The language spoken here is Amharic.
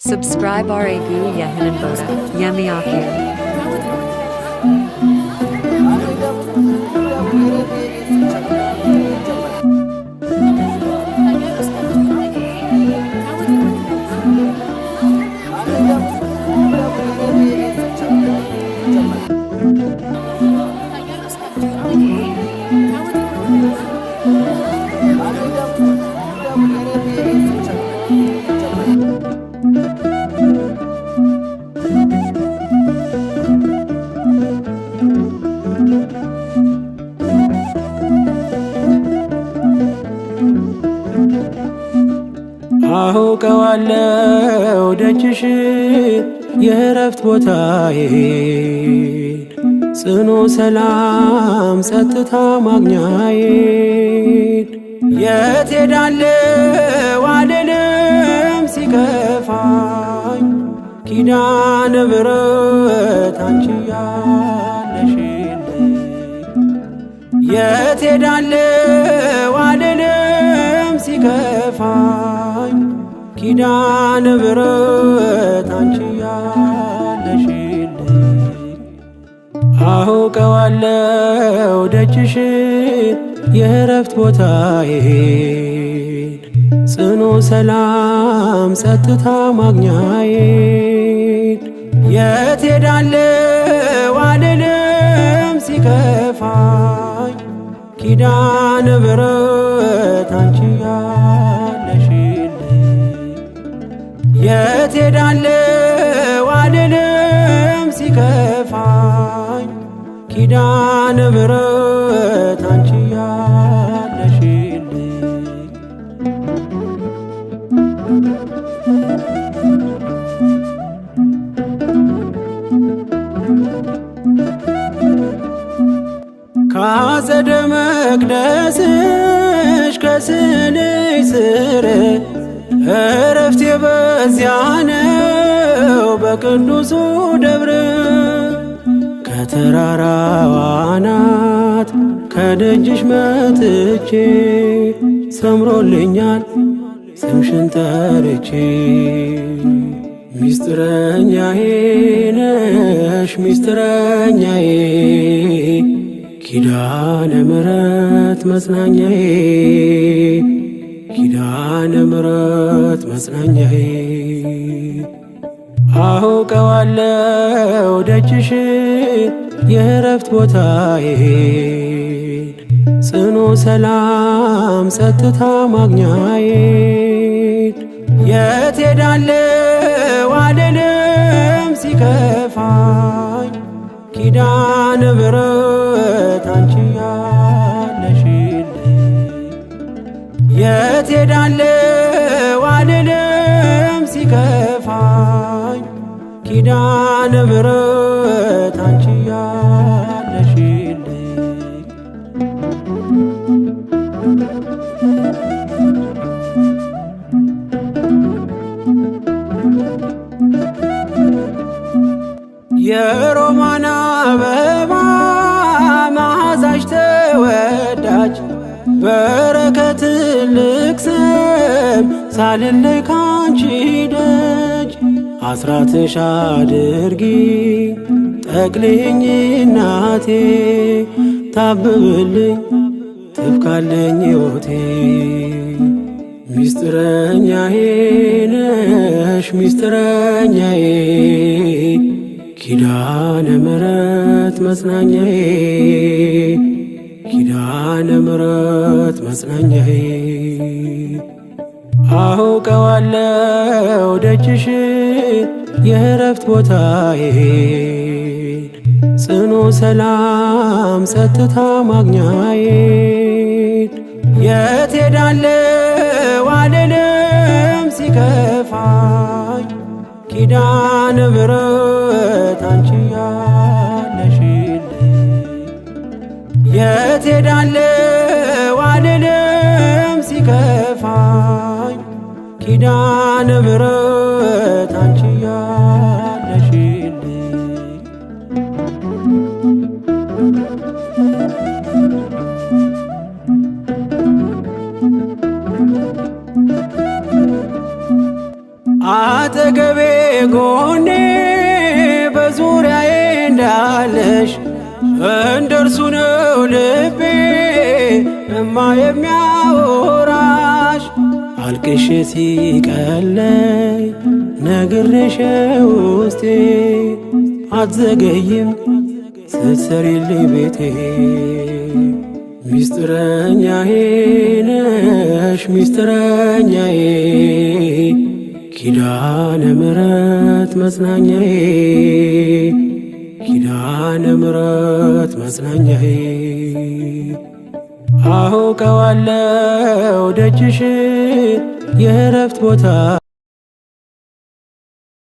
Subscribe Aragu Yahanan Boda, Yemi Akir. አውቀዋለሁ ደጅሽን የእረፍት ቦታዬን ጽኑ ሰላም ጸጥታ ማግኛዬን የት ሄዳለሁ አልልም ሲከፋኝ ኪዳነ ምሕረት አንቺ ያለሽልኝ የት ሄዳለሁ አልልም ሲከፋኝ ኪዳነ ምሕረት አንቺ ያለሽልኝ አውቀዋለሁ ደጅሽን የእረፍት ቦታዬን ጽኑ ሰላም ጸጥታ ማግኛዬን የት ሄዳለሁ አልልም ሲከፋኝ ኪዳነ ምሕረት አንቺ የት ሄዳለሁ አልልም ሲከፋኝ ኪዳነ ምሕረት አንቺ ያለሽልኝ ከአጸደ መቅደስሽ ከስንሽ ስር እረፍቴ በዚያ ነው በቅዱሱ ደብረ ከተራራው አናት ከደጅሽ መጥቼ ሰምሮልኛል ስምሽን ጠርቼ ሚስጥረኛዬ ነሽ ሚስጥረኛዬ ኪዳነ ምሕረት መጽናኛዬ ኪዳነ ምሕረት መጽናኛዬ አውቀዋለሁ ደጅሽን የእረፍት ቦታዬን ጽኑ ሰላም ጸጥታ ማግኛዬን የት ሄዳለሁ አልልም ሲከፋኝ ኪዳነ ምሕረት አንቺ የት ሄዳለሁ አልልም ሲከፋኝ ኪዳነ ምሕረት አንቺ ያለሽልኝ የሮማን አበባ መዓዛሽ ተወዳጅ በረከት ልቅሰም ሳልለይ ካንቺ ደጅ አስራትሽ አድርጊ ጠቅልኝ እናቴ ታብብልኝ ትብካለኝ ሕይወቴ ሚስጥረኛዬ ነሽ ሚስጥረኛዬ ኪዳነ ምሕረት መጽናኛዬ ኪዳነ ምሕረት መጽናኛዬ አውቀዋለሁ ደጅሽን የእረፍት ቦታዬን ጽኑ ሰላም ጸጥታ ማግኛዬን የት ሄዳለሁ አልልም ሲከፋኝ ኪዳነ ምሕረት አንቺ የት ሄዳለሁ አልልም ሲከፋኝ ኪዳነ ምሕረት አንቺ ያለሽልኝ አጠገቤ ሀሳቤ ጎኔ በዙሪያዬ እንዳለሽ እንደርሱ ነው ልቤ እማ የሚያወራሽ። አልቅሼ ሲቀለይ ነግሬሽ ውስጤ አትዘገይም ስትሰሪልኝ ቤቴ። ሚስጥረኛዬ ነሽ ሚስጥረኛዬ ኪዳነ ምሕረት መጽናኛዬ ኪዳነ ምሕረት መጽናኛዬ። አውቀዋለሁ ደጅሽ የእረፍት ቦታ